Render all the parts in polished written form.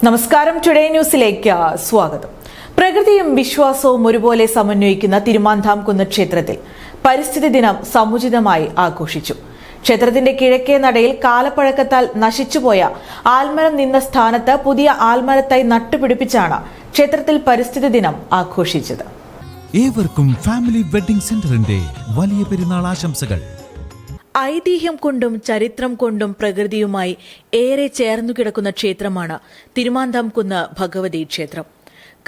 നമസ്കാരം, ടുഡേ ന്യൂസിലേക്ക് സ്വാഗതം. പ്രകൃതിയും വിശ്വാസവും ഒരുപോലെ സമന്വയിക്കുന്ന തിരുമാന്ധാംകുന്ന് ക്ഷേത്രത്തിൽ പരിസ്ഥിതി ദിനം സമുചിതമായി ആഘോഷിച്ചു. ക്ഷേത്രത്തിന്റെ കിഴക്കേ നടയിൽ കാലപ്പഴക്കത്താൽ നശിച്ചുപോയ ആൽമരം നിന്ന സ്ഥാനത്ത് പുതിയ ആൽമരത്തായി നട്ടുപിടിപ്പിച്ചാണ് ക്ഷേത്രത്തിൽ പരിസ്ഥിതി ദിനം ആഘോഷിച്ചത്. ഏവർക്കും ഫാമിലി വെഡിംഗ് സെന്ററിന്റെ വലിയ പെരുന്നാൾ ആശംസകൾ. ഐതിഹ്യം കൊണ്ടും ചരിത്രം കൊണ്ടും പ്രകൃതിയുമായി ഏറെ ചേർന്നു കിടക്കുന്ന ക്ഷേത്രമാണ് തിരുമാന്ധാംകുന്ന് ഭഗവതി ക്ഷേത്രം.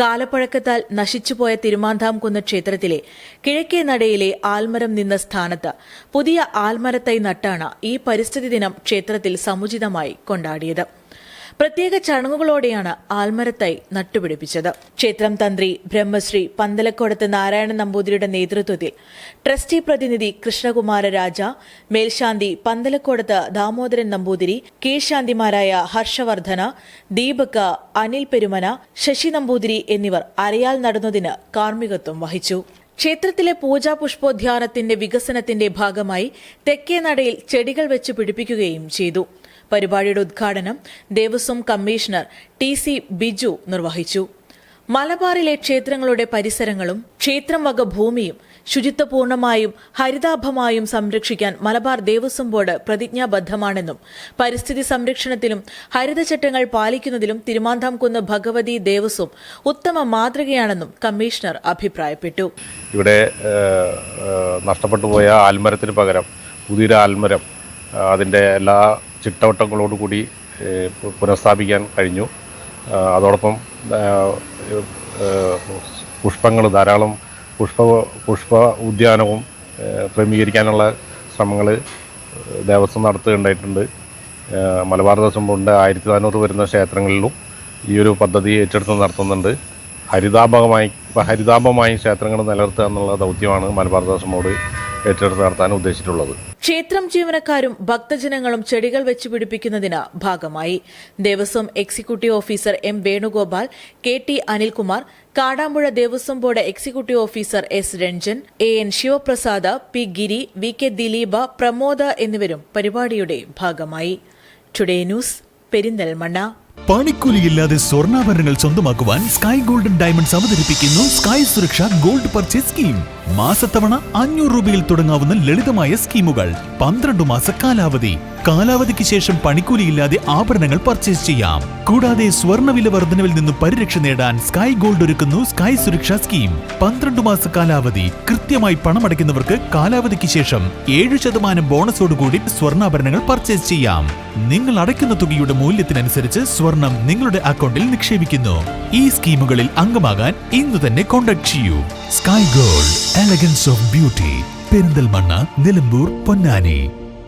കാലപ്പഴക്കത്താൽ നശിച്ചുപോയ തിരുമാന്ധാംകുന്ന് ക്ഷേത്രത്തിലെ കിഴക്കേ നടയിലെ ആൽമരം നിന്ന സ്ഥാനത്ത് പുതിയ ആൽമരത്തൈ നട്ടാണ് ഈ പരിസ്ഥിതി ദിനം ക്ഷേത്രത്തിൽ സമുചിതമായി കൊണ്ടാടിയത്. പ്രത്യേക ചടങ്ങുകളോടെയാണ് ആൽമരത്തൈ നട്ടുപിടിപ്പിച്ചത്. ക്ഷേത്രം തന്ത്രി ബ്രഹ്മശ്രീ പന്തലക്കോടത്ത് നാരായണ നമ്പൂതിരിയുടെ നേതൃത്വത്തിൽ ട്രസ്റ്റി പ്രതിനിധി കൃഷ്ണകുമാര രാജ, മേൽശാന്തി പന്തലക്കോടത്ത് ദാമോദരൻ നമ്പൂതിരി, കീഴ്ശാന്തിമാരായ ഹർഷവർദ്ധന, ദീപക, അനിൽ പെരുമന, ശശി നമ്പൂതിരി എന്നിവർ അരയാൽ നടന്നതിന് കാർമ്മികത്വം വഹിച്ചു. ക്ഷേത്രത്തിലെ പൂജാപുഷ്പോദ്യാനത്തിന്റെ വികസനത്തിന്റെ ഭാഗമായി തെക്കേ നടയിൽ ചെടികൾ വെച്ച് പിടിപ്പിക്കുകയും ചെയ്തു. പരിപാടിയുടെ ഉദ്ഘാടനം ദേവസ്വം കമ്മീഷണർ ടി.സി. ബിജു നിർവഹിച്ചു. മലബാറിലെ ക്ഷേത്രങ്ങളുടെ പരിസരങ്ങളും ക്ഷേത്രം വക ഭൂമിയും ശുചിത്വപൂർണമായും ഹരിതാഭമായും സംരക്ഷിക്കാൻ മലബാർ ദേവസ്വം ബോർഡ് പ്രതിജ്ഞാബദ്ധമാണെന്നും പരിസ്ഥിതി സംരക്ഷണത്തിലും ഹരിതചട്ടങ്ങൾ പാലിക്കുന്നതിലും തിരുമാന്ധാംകുന്ന് ഭഗവതി ദേവസ്വം ഉത്തമ മാതൃകയാണെന്നും കമ്മീഷണർ അഭിപ്രായപ്പെട്ടു. ഇവിടെ നഷ്ടപ്പെട്ടുപോയ ആൽമരത്തിന് പകരം പുതിയൊരു ആൽമരം അതിൻ്റെ എല്ലാ ചിട്ടവട്ടങ്ങളോടുകൂടി പുനഃസ്ഥാപിക്കാൻ കഴിഞ്ഞു. അതോടൊപ്പം പുഷ്പങ്ങൾ ധാരാളം പുഷ്പ ഉദ്യാനവും ക്രമീകരിക്കാനുള്ള ശ്രമങ്ങൾ ദേവസ്വം നടത്തുകയുണ്ടായിട്ടുണ്ട്. മലബാർ ദേവസ്വം ബോർഡിൻ്റെ 1400 വരുന്ന ക്ഷേത്രങ്ങളിലും ഈ ഒരു പദ്ധതി ഏറ്റെടുത്ത് നടത്തുന്നുണ്ട്. ഹരിതാഭമായി ക്ഷേത്രങ്ങൾ നിലനിർത്തുക എന്നുള്ള ദൗത്യമാണ് മലബാർ ദേവസ്വം ബോർഡ് ഏറ്റെടുത്ത് നടത്താൻ ഉദ്ദേശിച്ചിട്ടുള്ളത്. ക്ഷേത്രം ജീവനക്കാരും ഭക്തജനങ്ങളും ചെടികൾ വെച്ച് പിടിപ്പിക്കുന്നതിന് ഭാഗമായി Devaswom executive officer M Venugopal, K T. Anilkumar, Kadampuzha Devaswom board executive officer S Ranjan, A N. Sivaprasad, P. Giri, V. K. Dileepa, Pramod എന്നിവരും പരിപാടിയുടെ ഭാഗമായി. Today news, Perinthalmanna. പണിക്കൂലിയില്ലാതെ സ്വർണ്ണാഭരണങ്ങൾ സ്വന്തമാക്കുവാൻ സ്കൈ ഗോൾഡൻ ഡയമണ്ട്സ് അവതരിപ്പിക്കുന്നു sky Suraksha gold purchase scheme. മാസത്തവണ 500 രൂപയിൽ തുടങ്ങാവുന്ന ലളിതമായ സ്കീമുകൾ. 12 മാസ കാലാവധി. കാലാവധിക്ക് ശേഷം പണിക്കൂലിയില്ലാതെ ആഭരണങ്ങൾ പർച്ചേസ് ചെയ്യാം. കൂടാതെ സ്വർണ്ണവില വർധനവിൽ നിന്നും പരിരക്ഷ നേടാൻ സ്കൈ ഗോൾഡ് ഒരുക്കുന്നു സ്കൈ സുരക്ഷ സ്കീം. 12 മാസ കാലാവധി. കൃത്യമായി പണമടയ്ക്കുന്നവർക്ക് കാലാവധിക്ക് ശേഷം 7% ബോണസോടുകൂടി സ്വർണ്ണാഭരണങ്ങൾ പർച്ചേസ് ചെയ്യാം. നിങ്ങൾ അടയ്ക്കുന്ന തുകയുടെ മൂല്യത്തിനനുസരിച്ച് സ്വർണം നിങ്ങളുടെ അക്കൗണ്ടിൽ നിക്ഷേപിക്കുന്നു. ഈ സ്കീമുകളിൽ അംഗമാകാൻ ഇന്ന് തന്നെ കോൺടാക്ട് ചെയ്യൂ. Sky gold, elegance of beauty. Perinthalmanna, Nilambur, Ponnani.